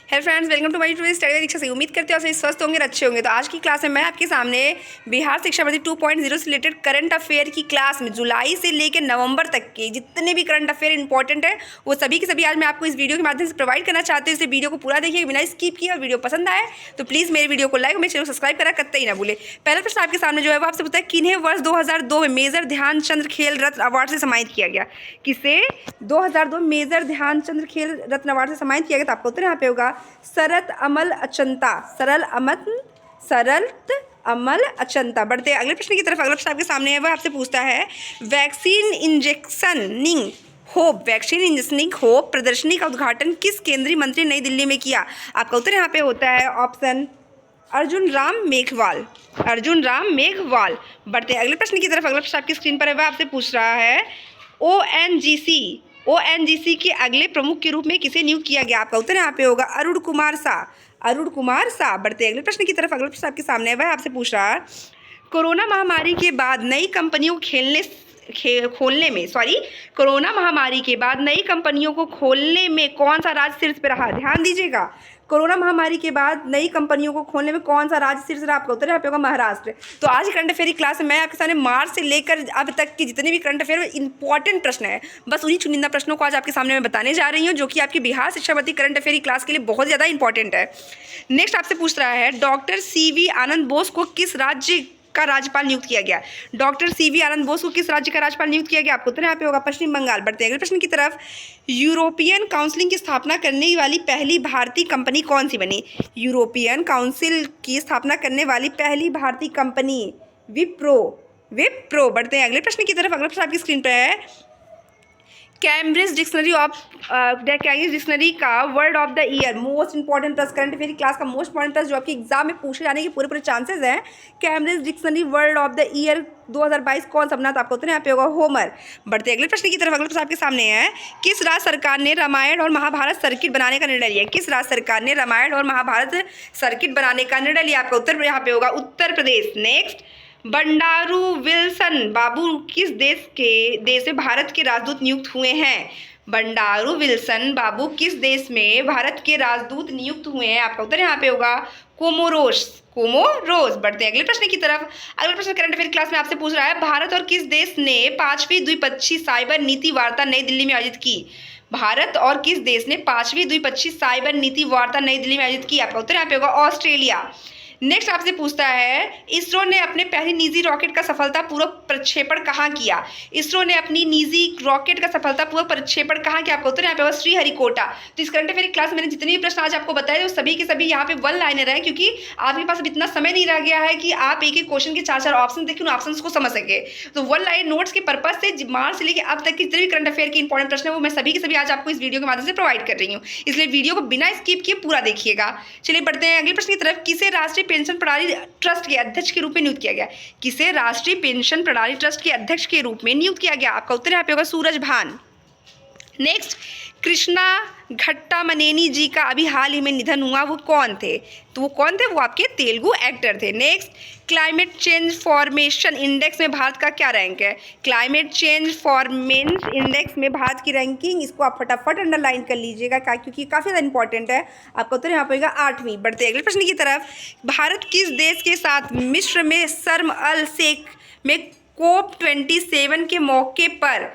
Hello friends, welcome to my YouTube study Diksha से। उम्मीद करते हो सभी स्वस्थ होंगे और अच्छे होंगे। तो आज की क्लास में मैं आपके सामने बिहार शिक्षा नीति 2.0 से रिलेटेड करंट अफेयर की क्लास में जुलाई से लेकर नवंबर तक के जितने भी करंट अफेयर इंपॉर्टेंट है वो सभी के सभी आज मैं आपको इस वीडियो के माध्यम से प्रोवाइड करना चाहती हूँ। इस वीडियो को पूरा देखिए, बिना स्किप किए। और वीडियो पसंद आए तो प्लीज़ मेरे वीडियो को लाइक और मेरे चैनल को सब्सक्राइब करा करते ही ना भूले। पहला प्रश्न आपके सामने जो है वो आपसे पूछता है, किन्हें वर्ष 2002 में मेजर ध्यानचंद खेल रत्न अवार्ड से सम्मानित किया गया? किसे 2002 मेजर ध्यानचंद खेल रत्न अवार्ड से सम्मानित किया गया? तो आपका उत्तर यहाँ पे होगा सरत अमल अचंता। सरत अमल अचंता। बढ़ते हैं अगले प्रश्न की तरफ। अगला प्रश्न आपके सामने है, वह आपसे पूछता है, वैक्सीन इंजेक्शनिंग होप प्रदर्शनी का उद्घाटन किस केंद्रीय मंत्री नई दिल्ली में किया? आपका उत्तर यहाँ पे होता है ऑप्शन अर्जुन राम मेघवाल। बढ़ते हैं अगले प्रश्न की तरफ। अगला प्रश्न आपकी स्क्रीन पर है, वह आपसे पूछ रहा है, ओएनजीसी के अगले प्रमुख के रूप में किसे नियुक्त किया गया? आपका उत्तर यहाँ पे होगा अरुण कुमार शाह। बढ़ते अगले प्रश्न की तरफ। अगला प्रश्न आपके सामने है, वह आपसे पूछ रहा है, कोरोना महामारी के बाद नई कंपनियों को खोलने में कौन सा राज्य शीर्ष पे रहा? ध्यान दीजिएगा, कोरोना महामारी के बाद नई कंपनियों को खोलने में कौन सा राज्य शीर्ष रहा? आपका उत्तर यहाँ पे होगा महाराष्ट्र। तो आज करंट अफेयर की क्लास में मैं आपके सामने मार्च से लेकर अब तक के जितने भी करंट अफेयर में इंपॉर्टेंट प्रश्न है, बस उन्हीं चुनिंदा प्रश्नों को आज आपके सामने मैं बताने जा रही हूँ, जो कि आपकी बिहार शिक्षा नीति करंट अफेयर की क्लास के लिए बहुत ज़्यादा इंपॉर्टेंट है। नेक्स्ट आपसे पूछ रहा है, डॉक्टर CV आनंद बोस को किस राज्य का राज्यपाल नियुक्त किया गया? डॉक्टर CV आनंद बोस को किस राज्य का राज्यपाल नियुक्त किया गया? आपको उत्तर यहाँ पे होगा पश्चिम बंगाल। बढ़ते हैं अगले प्रश्न की तरफ। यूरोपियन काउंसिल की स्थापना करने वाली पहली भारतीय कंपनी कौन सी बनी? यूरोपियन काउंसिल की स्थापना करने वाली पहली भारतीय कंपनी विप्रो। बढ़ते हैं अगले प्रश्न की तरफ। अगला प्रश्न आपकी स्क्रीन पर है, कैम्ब्रिज डिक्शनरी का word of the year. Most important प्रश्न, करंट अफेयर क्लास का मोस्ट इंपॉर्टेंट प्रश्न जो आपके एग्जाम में पूछे जाने के पूरे चांसेस हैं। Cambridge dictionary word of the year 2022 कौन सा बना? तो आपको उत्तर यहाँ पे होगा होमर। बढ़ते अगले प्रश्न की तरफ। अगले प्रश्न आपके सामने है, किस राज्य सरकार ने रामायण और महाभारत सर्किट बनाने का निर्णय लिया? किस राज्य सरकार ने रामायण और महाभारत सर्किट बनाने का निर्णय लिया? आपका उत्तर यहाँ पे होगा उत्तर प्रदेश। नेक्स्ट, बंडारू विल्सन बाबू किस देश में भारत के राजदूत नियुक्त हुए हैं? बंडारू विल्सन बाबू किस देश में भारत के राजदूत नियुक्त हुए हैं? आपका उत्तर यहाँ पे होगा कोमोरोस। बढ़ते हैं अगले प्रश्न की तरफ। अगला प्रश्न करंट अफेयर क्लास में आपसे पूछ रहा है, भारत और किस देश ने 5वीं द्विपक्षीय साइबर नीति वार्ता नई दिल्ली में आयोजित की? भारत और किस देश ने 5वीं द्विपक्षीय साइबर नीति वार्ता नई दिल्ली में आयोजित की? आपका उत्तर यहाँ पे होगा ऑस्ट्रेलिया। नेक्स्ट आपसे पूछता है, इसरो ने अपने पहली निजी रॉकेट का सफलतापूर्वक प्रक्षेपण कहाँ किया? इसरो ने अपनी निजी रॉकेट का सफलतापूर्वक प्रक्षेपण कहाँ किया? आपका उत्तर यहाँ पे होगा श्रीहरिकोटा। तो इस करंट अफेयर क्लास में मैंने जितने भी प्रश्न आज आपको बताए वो सभी के सभी यहाँ पे वन लाइनर है, क्योंकि आपके पास अब इतना समय नहीं रह गया है कि आप एक एक क्वेश्चन के 4 ऑप्शन देखिए, उन ऑप्शन को समझ सके। तो वन लाइन नोट्स के पर्पज से मार्च से लेकर अब तक के जितने भी करंट अफेयर के इंपॉर्टेंट प्रश्न है वो मैं सभी के सभी आज आपको इस वीडियो के माध्यम से प्रोवाइड कर रही हूँ, इसलिए वीडियो को बिना स्किप किए पूरा देखिएगा। चलिए बढ़ते हैं अगले प्रश्न की तरफ। किसे राष्ट्रीय पेंशन प्रणाली ट्रस्ट के अध्यक्ष के रूप में नियुक्त किया गया? किसे राष्ट्रीय पेंशन प्रणाली ट्रस्ट के अध्यक्ष के रूप में नियुक्त किया गया? आपका उत्तर यहाँ पे होगा सूरज भान। नेक्स्ट, कृष्णा घट्टामनेनी जी का अभी हाल ही में निधन हुआ, वो कौन थे? तो वो कौन थे? वो आपके तेलुगु एक्टर थे। Next, climate change formation index में भारत का क्या रैंक है? क्लाइमेट चेंज फॉर्मेशन इंडेक्स में भारत की रैंकिंग, इसको आप फटाफट अंडरलाइन कर लीजिएगा क्योंकि काफ़ी ज़्यादा इंपॉर्टेंट है। आपका उत्तर यहाँ पर होगा 8वीं। बढ़ते अगले प्रश्न की तरफ। भारत किस देश के साथ मिस्र में शर्म अल शेख में COP27 के मौके पर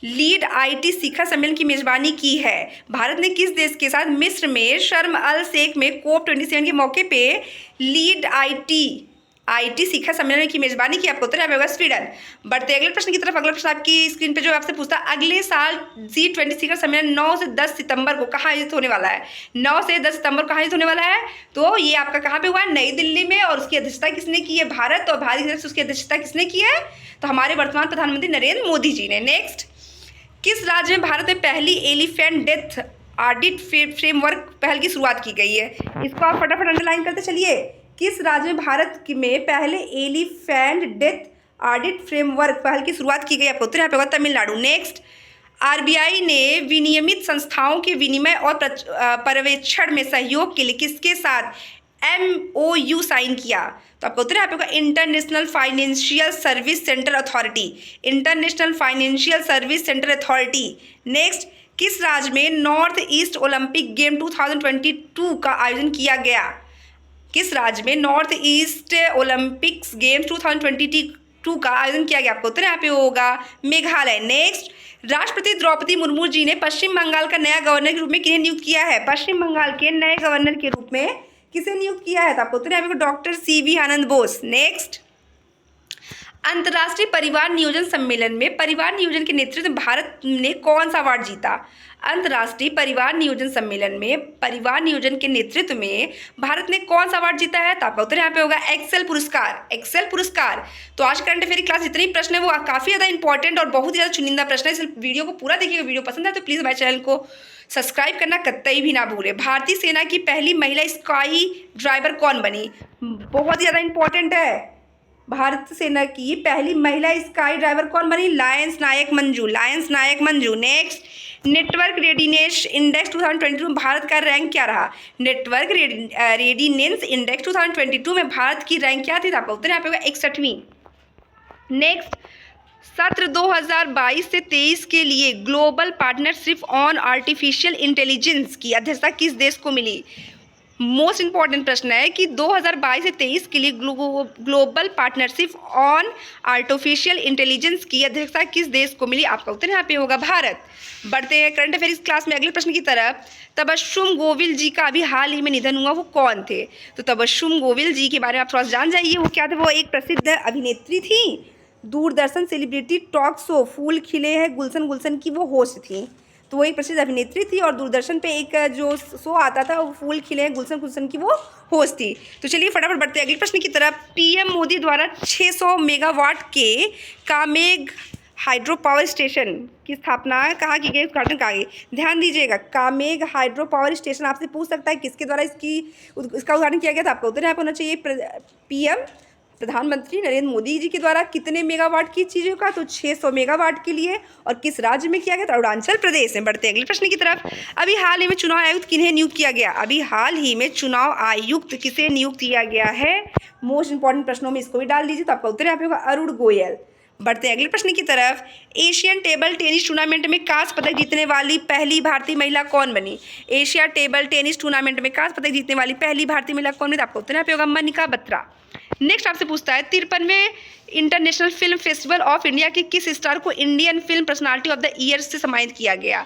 लीड IT शिखर सम्मेलन की मेजबानी की है? भारत ने किस देश के साथ मिस्र में शर्म अल शेख में COP27 के मौके पे लीड IT शिखर सम्मेलन की मेजबानी की? आपको उत्तर यहाँ पे होगा स्वीडन। बढ़ते अगले प्रश्न की तरफ। अगला प्रश्न आपकी स्क्रीन पे जो आपसे पूछता है, अगले साल G20 शिखर सम्मेलन 9 से 10 सितंबर को कहाँ आयोजित होने वाला है? 9 से 10 सितंबर को कहाँ आयोजित होने वाला है? तो ये आपका कहाँ पे हुआ है? नई दिल्ली में। और उसकी अध्यक्षता किसने की है? भारत। और भारत की तरफ से उसकी अध्यक्षता किसने की है? तो हमारे वर्तमान प्रधानमंत्री नरेंद्र मोदी जी ने। नेक्स्ट, किस राज्य में भारत में पहली एलिफेंट डेथ ऑडिट फ्रेमवर्क पहल की शुरुआत की गई है? इसको आप फटाफट अंडरलाइन करते चलिए। किस राज्य में भारत में पहले एलिफेंट डेथ ऑडिट फ्रेमवर्क पहल की शुरुआत की गई? आपको उत्तर यहाँ पे होगा तमिलनाडु। नेक्स्ट, RBI ने विनियमित संस्थाओं के विनिमय और पर्यवेक्षण में सहयोग के लिए किसके साथ MOU साइन किया? तो आपका उत्तर यहाँ पे होगा international financial service centre authority. Next, किस राज्य में नॉर्थ ईस्ट ओलंपिक गेम 2022 का आयोजन किया गया? किस राज्य में नॉर्थ ईस्ट ओलंपिक्स गेम्स 2022 का आयोजन किया गया? आपको उत्तर यहाँ पे होगा मेघालय। नेक्स्ट, राष्ट्रपति द्रौपदी मुर्मू जी ने पश्चिम बंगाल का नया गवर्नर के रूप में किन्हें नियुक्त किया है? पश्चिम बंगाल के नए गवर्नर के रूप में किसे नियुक्त किया है? तो आपको उत्तर यहाँ पे डॉक्टर सीवी आनंद बोस। नेक्स्ट, अंतर्राष्ट्रीय परिवार नियोजन सम्मेलन में परिवार नियोजन के नेतृत्व में भारत ने कौन सा अवार्ड जीता? अंतर्राष्ट्रीय परिवार नियोजन सम्मेलन में परिवार नियोजन के नेतृत्व में भारत ने कौन सा अवार्ड जीता है? तो आपका उत्तर यहाँ पे होगा एक्सेल पुरस्कार। एक्सेल पुरस्कार। तो आज करंट अफेयर क्लास जितने भी प्रश्न है वो काफ़ी ज़्यादा इंपॉर्टेंट और बहुत ही ज़्यादा चुनिंदा प्रश्न है। इस वीडियो को पूरा देखिएगा। वीडियो पसंद है तो प्लीज़ हमारे चैनल को सब्सक्राइब करना कतई भी ना भूलें। भारतीय सेना की पहली महिला स्काई ड्राइवर कौन बनी? बहुत ही ज़्यादा इंपॉर्टेंट है। भारत सेना की पहली महिला स्काई ड्राइवर कौन बनी? Lance Naik Manju. Lance Naik Manju. Next, network readiness index 2022 में भारत का रैंक क्या रहा? नेटवर्क रेडीनेस इंडेक्स 2022 में भारत की रैंक क्या थी? आपका उत्तर यहाँ पे होगा 61वीं। नेक्स्ट, सत्र 2022 से 23 के लिए global partnership on artificial intelligence की अध्यक्षता किस देश को मिली? मोस्ट इंपॉर्टेंट प्रश्न है कि 2022 से 23 के लिए global partnership on artificial intelligence की अध्यक्षता किस देश को मिली? आपका उत्तर यहाँ पे होगा भारत। बढ़ते हैं करंट अफेयर्स क्लास में अगले प्रश्न की तरफ। तबस्सुम गोविल जी का अभी हाल ही में निधन हुआ, वो कौन थे? तो तबस्सुम गोविल जी के बारे में आप थोड़ा जान जाइए। वो क्या थे? वो एक प्रसिद्ध अभिनेत्री थी। दूरदर्शन सेलिब्रिटी टॉक शो फूल खिले हैं गुलशन गुलशन की वो होस्ट थी। तो वो एक प्रसिद्ध अभिनेत्री थी और दूरदर्शन पे एक जो शो आता था वो फूल खिले हैं गुलशन गुलशन की वो होस्ट थी। तो चलिए फटाफट बढ़ते हैं अगले प्रश्न की तरफ। पीएम मोदी द्वारा 600 मेगावाट के कामेग हाइड्रो पावर स्टेशन की स्थापना कहाँ की गई? उद्घाटन कहाँ गई? ध्यान दीजिएगा, कामेग हाइड्रो पावर स्टेशन आपसे पूछ सकता है किसके द्वारा इसका उद्घाटन किया गया था? आपका उत्तर यहाँ पर होना चाहिए पीएम प्रधानमंत्री नरेंद्र मोदी जी के द्वारा। कितने मेगावाट की चीज़ों का? तो 600 मेगावाट के लिए। और किस राज्य में किया गया था? अरुणाचल प्रदेश में। बढ़ते हैं अगले प्रश्न की तरफ। अभी हाल ही में चुनाव आयुक्त किन्हें नियुक्त किया गया? अभी हाल ही में चुनाव आयुक्त किसे नियुक्त किया गया है? मोस्ट इंपॉर्टेंट प्रश्नों में इसको भी डाल दीजिए। तो आपका उत्तर यहाँ पे होगा अरुण गोयल। बढ़ते हैं अगले प्रश्न की तरफ। एशियन टेबल टेनिस टूर्नामेंट में कांस्य पदक जीतने वाली पहली भारतीय महिला कौन बनी? एशिया टेबल टेनिस टूर्नामेंट में कांस्य पदक जीतने वाली पहली भारतीय महिला कौन बनी? आपका उत्तर यहाँ पे होगा मनिका बत्रा। नेक्स्ट आपसे पूछता है 53वें international film festival of India के किस स्टार को Indian film personality of the year से सम्मानित किया गया?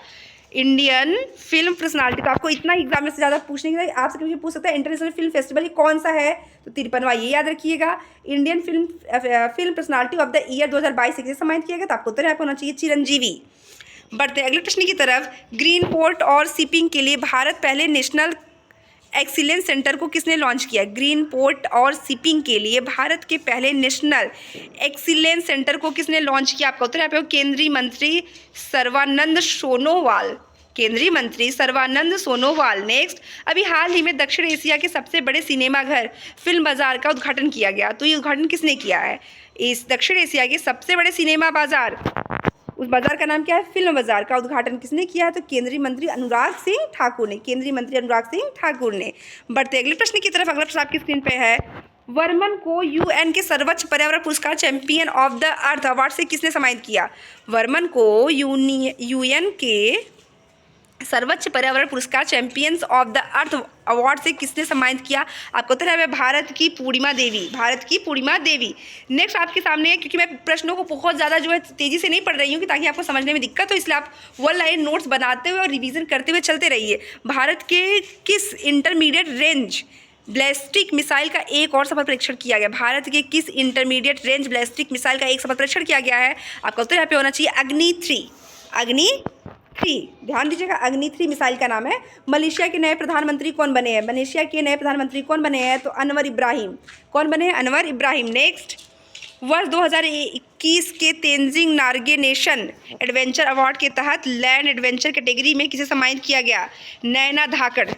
Indian film personality. तो आपको इतना एग्जाम में से ज़्यादा पूछने के आपसे कभी पूछ सकता है इंटरनेशनल फिल्म फेस्टिवल कौन सा है? तो 53वां, ये याद रखिएगा। Indian film personality of the year 2022 से सम्मानित किया गया। तो आपको उत्तर यहाँ पर होना चाहिए चिरंजीवी। बढ़ते हैं अगले प्रश्न की तरफ। ग्रीन पोर्ट और शिपिंग के लिए भारत पहले नेशनल एक्सीलेंस सेंटर को किसने लॉन्च किया? ग्रीन पोर्ट और शिपिंग के लिए भारत के पहले नेशनल एक्सीलेंस सेंटर को किसने लॉन्च किया? आपका उत्तर यहाँ पे केंद्रीय मंत्री सर्बानंद सोनोवाल। केंद्रीय मंत्री सर्बानंद सोनोवाल। नेक्स्ट, अभी हाल ही में दक्षिण एशिया के सबसे बड़े सिनेमाघर फिल्म बाजार का उद्घाटन किया गया। तो ये उद्घाटन किसने किया है? इस दक्षिण एशिया के सबसे बड़े सिनेमा बाजार, उस बाजार का नाम क्या है? फिल्म बाजार का उद्घाटन किसने किया है? तो केंद्रीय मंत्री अनुराग सिंह ठाकुर ने। केंद्रीय मंत्री अनुराग सिंह ठाकुर ने। बढ़ते अगले प्रश्न की तरफ। अगला प्रश्न आपकी स्क्रीन पे है। वर्मन को यूएन के सर्वोच्च पर्यावरण पुरस्कार champion of the earth award से किसने सम्मानित किया? वर्मन को यूएन के सर्वोच्च पर्यावरण पुरस्कार champions of the earth award से किसने सम्मानित किया? आपको उत्तर है भारत की पूर्णिमा देवी। भारत की पूर्णिमा देवी। नेक्स्ट आपके सामने है, क्योंकि मैं प्रश्नों को बहुत ज़्यादा जो है तेज़ी से नहीं पढ़ रही हूँ कि ताकि आपको समझने में दिक्कत हो, इसलिए आप वन लाइन नोट्स बनाते हुए और रिवीजन करते हुए चलते रहिए। भारत के किस इंटरमीडिएट रेंज बैलिस्टिक मिसाइल का एक और सफल परीक्षण किया गया? भारत के किस इंटरमीडिएट रेंज बैलिस्टिक मिसाइल का एक सफल परीक्षण किया गया है? आपका उत्तर यहाँ पे होना चाहिए अग्नि 3। अग्नि 3, ध्यान दीजिएगा, अग्नि 3 मिसाइल का नाम है। मलेशिया के नए प्रधानमंत्री कौन बने हैं? मलेशिया के नए प्रधानमंत्री कौन बने हैं? तो अनवर इब्राहिम। कौन बने हैं? अनवर इब्राहिम। नेक्स्ट, वर्ष 2021 के Tenzing Norgay nation adventure award के तहत लैंड एडवेंचर कैटेगरी में किसे सम्मानित किया गया? नैना धाकड़।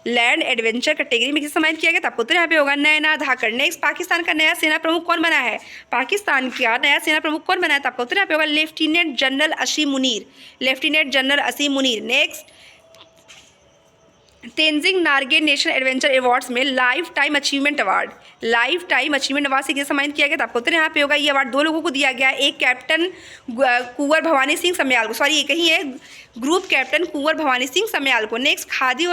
लैंड एडवेंचर कैटेगरी में किसे सम्मानित किया गया? तो आपको उत्तर यहाँ पे होगा नैना धाकड़। नेक्स्ट, पाकिस्तान का नया सेना प्रमुख कौन बना है? पाकिस्तान का नया सेना प्रमुख कौन बना है? तो आपको उत्तर यहाँ पे होगा lieutenant general Asim Munir. Lieutenant general Asim Munir. Next, Tenzing Norgay national adventure awards में लाइफ टाइम अचीवमेंट अवार्ड से किसे सम्मानित किया गया? तो आपको उत्तर यहाँ पे होगा। ये अवार्ड 2 लोगों को दिया गया है, एक कैप्टन कुंवर भवानी सिंह समयाल को, सॉरी एक ही है, ग्रुप कैप्टन कुंवर भवानी सिंह समयाल को। नेक्स्ट, खादी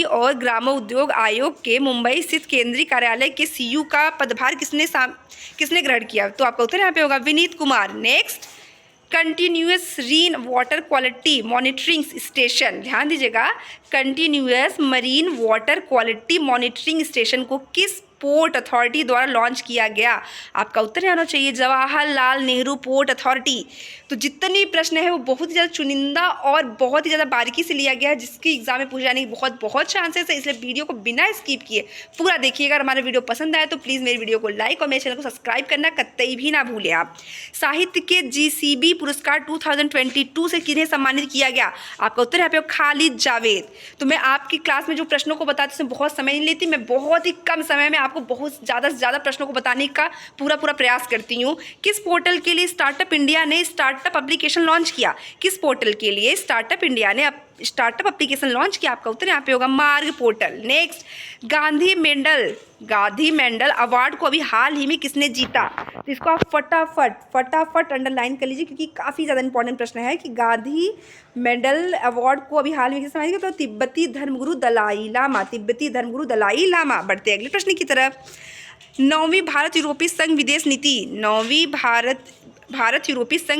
और ग्रामोद्योग आयोग के मुंबई स्थित केंद्रीय कार्यालय के सीयू का पदभार किसने ग्रहण किया? तो आपका उत्तर यहाँ पे होगा Vineet Kumar. Next, continuous marine water quality monitoring station, ध्यान दीजिएगा, continuous marine water quality monitoring station को किस पोर्ट अथॉरिटी द्वारा लॉन्च किया गया? आपका उत्तर आना चाहिए जवाहरलाल नेहरू पोर्ट अथॉरिटी। तो जितने भी प्रश्न है वो बहुत ही ज़्यादा चुनिंदा और बहुत ही ज़्यादा बारीकी से लिया गया है, जिसकी एग्जाम में पूछे जाने की बहुत बहुत चांसेस है, इसलिए वीडियो को बिना स्किप किए पूरा देखिएगा। अगर हमारा वीडियो पसंद आए तो प्लीज़ मेरी वीडियो को लाइक और मेरे चैनल को सब्सक्राइब करना कतई भी ना भूलें आप। साहित्य के GCB पुरस्कार 2022 से किन्हें सम्मानित किया गया? आपका उत्तर यहाँ पे खालिद जावेद। तो मैं आपकी क्लास में जो प्रश्नों को बताती उसमें बहुत समय नहीं लेती, मैं बहुत ही कम समय में आपको बहुत ज़्यादा से ज़्यादा प्रश्नों को बताने का पूरा प्रयास करती हूँ। किस पोर्टल के लिए स्टार्टअप इंडिया ने स्टार्टअप एप्लीकेशन लॉन्च किया? किस पोर्टल के लिए स्टार्टअप इंडिया ने स्टार्टअप एप्लीकेशन लॉन्च किया? आपका उत्तर यहाँ पे होगा मार्ग portal. Next, Gandhi Mendel award को अभी हाल ही में किसने जीता? तो इसको आप फटाफट अंडरलाइन कर लीजिए, क्योंकि काफ़ी ज़्यादा इंपॉर्टेंट प्रश्न है कि गांधी मेडल अवार्ड को अभी हाल में किसने जीता? तो तिब्बती धर्मगुरु दलाई लामा। बढ़ते अगले प्रश्न की तरफ। 9वीं भारत यूरोपीय संघ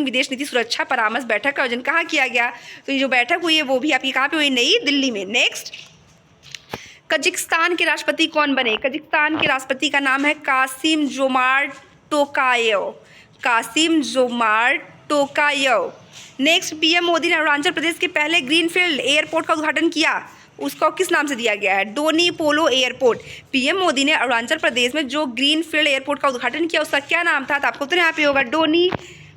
विदेश नीति सुरक्षा परामर्श बैठक का आयोजन कहाँ किया गया? तो ये जो बैठक हुई है वो भी आपकी कहाँ पे हुई? नई दिल्ली में। नेक्स्ट, कजाकिस्तान के राष्ट्रपति कौन बने? कजाकिस्तान के राष्ट्रपति का नाम है Kassym Jomart Tokayev. Next, PM Modi ने अरुणाचल प्रदेश के पहले ग्रीनफील्ड एयरपोर्ट का उद्घाटन किया, उसको किस नाम से दिया गया है? डोनी पोलो एयरपोर्ट। पीएम मोदी ने अरुणाचल प्रदेश में जो ग्रीनफील्ड एयरपोर्ट का उद्घाटन किया उसका क्या नाम था? तो आपको उत्तर यहाँ पे होगा डोनी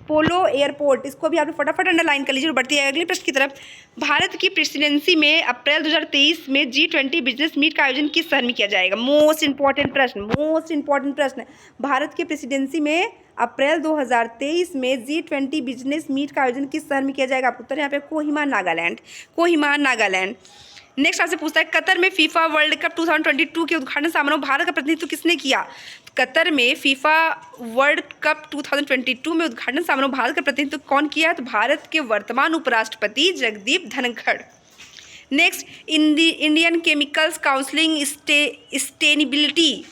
पोलो एयरपोर्ट। इसको भी आप फटाफट अंडरलाइन कर लीजिए। और बढ़ती है अगले प्रश्न की तरफ। भारत की प्रेसिडेंसी में अप्रैल 2023 में G20 बिजनेस मीट का आयोजन किस शहर में किया जाएगा? मोस्ट इंपॉर्टेंट प्रश्न। भारत की प्रेसिडेंसी में अप्रैल 2023 में G20 बिजनेस मीट का आयोजन किस शहर में किया जाएगा? आपको उत्तर यहाँ पे कोहिमा नागालैंड। नेक्स्ट आपसे पूछता है, कतर में फीफा वर्ल्ड कप 2022 के उद्घाटन समारोह भारत का प्रतिनिधित्व किसने किया? कतर में फीफा वर्ल्ड कप 2022 में उद्घाटन समारोह भारत का प्रतिनिधित्व कौन किया? तो भारत के वर्तमान उपराष्ट्रपति Jagdeep Dhankhar. Next, Indian chemicals counselling sustainability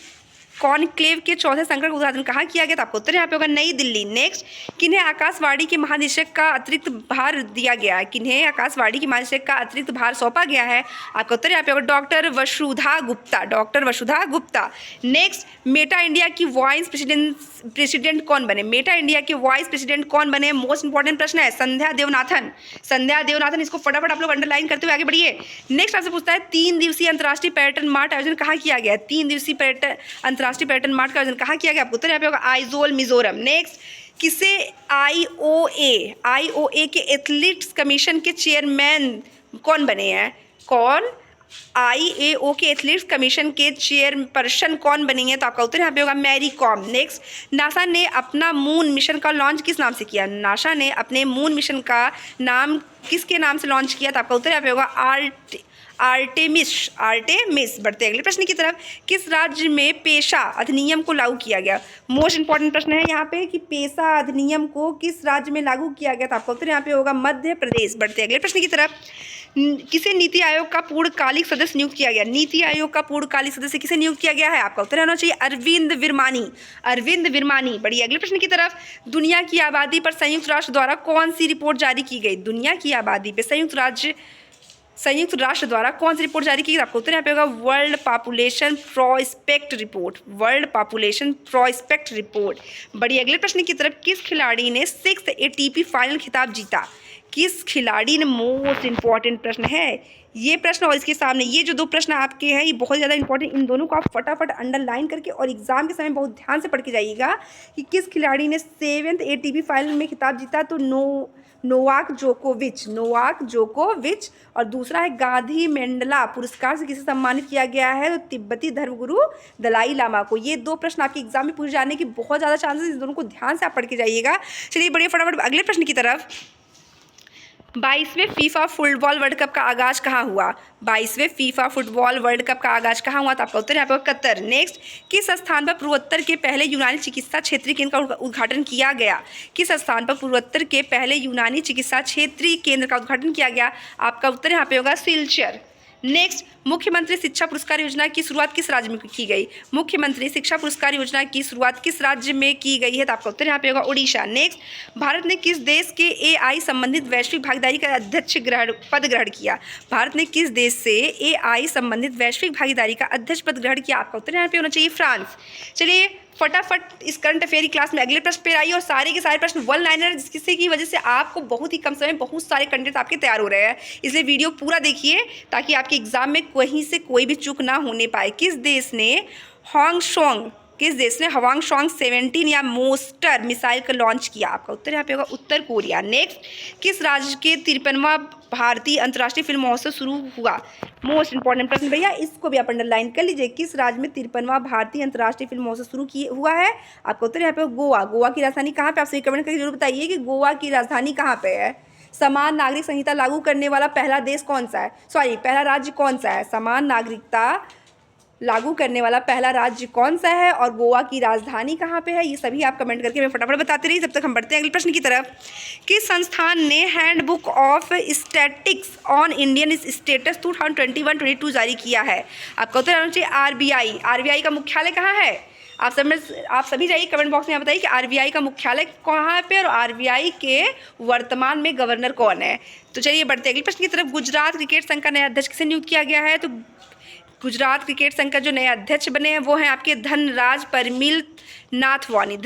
conclave के चौथे संकट का उद्घाटन कहाँ किया गया? तो आपको उत्तर यहाँ पे होगा नई दिल्ली। नेक्स्ट, किन्हें आकाशवाणी के महानिदेशक का अतिरिक्त भार दिया गया है? किन्हें आकाशवाणी के महानिदेशक का अतिरिक्त भार सौंपा गया है? आपका उत्तर यहाँ पे होगा डॉक्टर वसुधा गुप्ता। नेक्स्ट, मेटा इंडिया की वाइस प्रेसिडेंट कौन बने? मोस्ट इंपॉर्टेंट प्रश्न है। संध्या देवनाथन। इसको फटाफट आप लोग अंडरलाइन करते हुए आगे बढ़िए। नेक्स्ट आपसे पूछता है, 3 दिवसीय अंतर्राष्ट्रीय पर्यटन मार्ट आयोजन कहाँ किया गया? अंतर्राष्ट्रीय पर्यटन मार्ट का आयोजन कहाँ किया गया? आपको उत्तर यहाँ पे होगा आइजोल, मिजोरम। नेक्स्ट, किसे आईओए के एथलीट्स कमीशन के चेयरमैन कौन बने हैं? आईएओ के एथलीट्स कमीशन के चेयरपर्सन कौन बनी है? तो आपका उत्तर यहाँ पे होगा मैरी कॉम। नेक्स्ट, नासा ने अपना मून मिशन का लॉन्च किस नाम से किया? नासा ने अपने मून मिशन का नाम किसके नाम से लॉन्च किया? तो आपका उत्तर यहाँ पे होगा आर्टेमिस। बढ़ते अगले प्रश्न की तरफ। किस राज्य में पेशा अधिनियम को लागू किया गया? मोस्ट इंपॉर्टेंट प्रश्न है यहाँ पे कि पेशा अधिनियम को किस राज्य में लागू किया गया? तो आपका उत्तर यहाँ पे होगा मध्य प्रदेश। बढ़ते अगले प्रश्न की तरफ। किसे नीति आयोग का पूर्णकालिक सदस्य नियुक्त किया गया? नीति आयोग का पूर्णकालिक सदस्य किसे नियुक्त किया गया है? आपका उत्तर होना चाहिए अरविंद विरमानी। बढ़िए अगले प्रश्न की तरफ। दुनिया की आबादी पर संयुक्त राष्ट्र द्वारा कौन सी रिपोर्ट जारी की गई? दुनिया की आबादी पर संयुक्त राष्ट्र द्वारा कौन सी रिपोर्ट जारी की गई? आपको उत्तर यहाँ पे होगा वर्ल्ड पॉपुलेशन प्रोस्पेक्ट रिपोर्ट। बढ़िए अगले प्रश्न की तरफ। किस खिलाड़ी ने 6th ATP फाइनल खिताब जीता? मोस्ट इंपॉर्टेंट प्रश्न है ये प्रश्न, और इसके सामने ये जो 2 प्रश्न आपके हैं ये बहुत ज़्यादा इंपॉर्टेंट। इन दोनों को आप फटाफट अंडरलाइन करके और एग्जाम के समय बहुत ध्यान से पढ़ के जाइएगा कि किस खिलाड़ी ने 7th ATP फाइनल में खिताब जीता। तो नोवाक जोकोविच। और दूसरा है गांधी मेंडला पुरस्कार से किसे सम्मानित किया गया है? तो तिब्बती धर्मगुरु दलाई लामा को। ये 2 प्रश्न आपके एग्जाम में पूछे जाने की बहुत ज़्यादा चांसेस, इन दोनों को ध्यान से आप पढ़ के जाइएगा। चलिए बढ़िए फटाफट अगले प्रश्न की तरफ। 22वें फीफा फुटबॉल वर्ल्ड कप का आगाज कहाँ हुआ? 22वें फीफा फुटबॉल वर्ल्ड कप का आगाज कहाँ हुआ? तो आपका उत्तर यहाँ पे होगा कतर। नेक्स्ट, किस स्थान पर पूर्वोत्तर के पहले यूनानी चिकित्सा क्षेत्रीय केंद्र का उद्घाटन किया गया? किस स्थान पर पूर्वोत्तर के पहले यूनानी चिकित्सा क्षेत्रीय केंद्र का उद्घाटन किया गया? आपका उत्तर यहाँ पे होगा सिलचर। नेक्स्ट, मुख्यमंत्री शिक्षा पुरस्कार योजना की शुरुआत किस राज्य में की गई? मुख्यमंत्री शिक्षा पुरस्कार योजना की शुरुआत किस राज्य में की गई है? तो आपका उत्तर यहाँ पे होगा उड़ीसा। नेक्स्ट, भारत ने किस देश के एआई संबंधित वैश्विक भागीदारी का अध्यक्ष पद ग्रहण किया? भारत ने किस देश से एआई संबंधित वैश्विक भागीदारी का अध्यक्ष पद ग्रहण किया? आपका उत्तर यहाँ पे होना चाहिए फ्रांस। चलिए फटाफट इस करंट अफेयर की क्लास में अगले प्रश्न पे आइए और सारे के सारे प्रश्न वन लाइनर, जिसकी की वजह से आपको बहुत ही कम समय में बहुत सारे कंटेंट आपके तैयार हो रहे हैं, इसलिए वीडियो पूरा देखिए ताकि आपके एग्जाम में कहीं से कोई भी चूक ना होने पाए। किस देश ने हवांगशोंग 17 या मोस्टर मिसाइल का लॉन्च किया? आपका उत्तर यहाँ पे होगा उत्तर कोरिया। नेक्स्ट, किस राज्य के 53वां भारतीय अंतर्राष्ट्रीय फिल्म महोत्सव शुरू हुआ? मोस्ट इंपॉर्टेंट प्रश्न भैया, इसको भी आप अंडरलाइन कर लीजिए। किस राज्य में 53वां भारतीय अंतर्राष्ट्रीय फिल्म महोत्सव शुरू हुआ है? आपका उत्तर यहाँ पे गोवा। गोवा की राजधानी कहाँ पे? आप सही कमेंट करके जरूर बताइए कि गोवा की राजधानी कहाँ पे है। समान नागरिक संहिता लागू करने वाला पहला देश कौन सा है? पहला राज्य कौन सा है? समान नागरिकता लागू करने वाला पहला राज्य कौन सा है और गोवा की राजधानी कहाँ पे है? ये सभी आप कमेंट करके मैं फटाफट बताते रहिए, जब तक हम बढ़ते हैं अगले प्रश्न की तरफ। किस संस्थान ने handbook of statics on Indian status 2021-22 जारी किया है? आपका उत्तर होना चाहिए आरबीआई। आरबीआई का मुख्यालय कहाँ है? आप सभी जाइए कमेंट बॉक्स में बताइए कि आरबीआई का मुख्यालय कहाँ पे और आरबीआई के वर्तमान में गवर्नर कौन है। तो चलिए बढ़ते हैं अगले प्रश्न की तरफ। गुजरात क्रिकेट संघ का नया अध्यक्ष किसे नियुक्त किया गया है? तो गुजरात क्रिकेट संघ का जो नए अध्यक्ष बने हैं वो हैं आपके धनराज परमिल नाथवानी।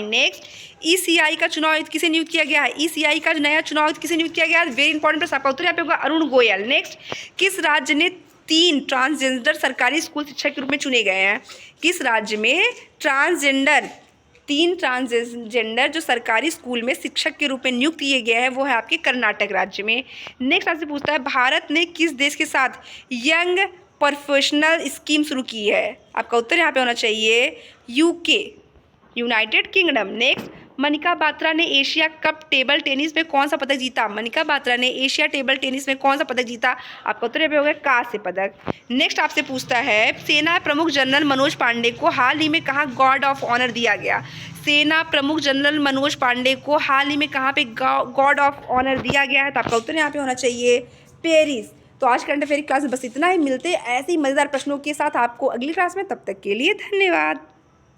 नेक्स्ट, ईसीआई का चुनाव आयुक्त किसे नियुक्त किया गया है? ईसीआई का नया चुनाव आयुक्त किसे नियुक्त किया गया है? वेरी इंपॉर्टेंट प्रश्न, आपका उत्तर यहाँ पे होगा अरुण गोयल। नेक्स्ट, किस राज्य ने 3 ट्रांसजेंडर सरकारी स्कूल शिक्षक के रूप में चुने गए हैं? किस राज्य में 3 ट्रांसजेंडर जो सरकारी स्कूल में शिक्षक के रूप में नियुक्त किए गए हैं वो है आपके कर्नाटक राज्य में। नेक्स्ट आपसे पूछता है भारत ने किस देश के साथ यंग प्रोफेशनल स्कीम शुरू की है? आपका उत्तर यहाँ पे होना चाहिए UK, United kingdom. Next, Manika Batra ने एशिया कप टेबल टेनिस में कौन सा पदक जीता? मनिका बात्रा ने एशिया टेबल टेनिस में कौन सा पदक जीता? आपका उत्तर यहाँ पे होगा कांस्य पदक। नेक्स्ट आपसे पूछता है सेना प्रमुख जनरल मनोज पांडे को हाल ही में कहाँ गॉर्ड ऑफ ऑनर दिया गया? सेना प्रमुख जनरल मनोज पांडे को हाल ही में कहाँ पे गॉर्ड ऑफ ऑनर दिया गया है? तो आपका उत्तर यहाँ पे होना चाहिए पेरिस। तो आज करंट अफेयर क्लास में बस इतना ही, मिलते ऐसे ही मज़ेदार प्रश्नों के साथ आपको अगली क्लास में, तब तक के लिए धन्यवाद।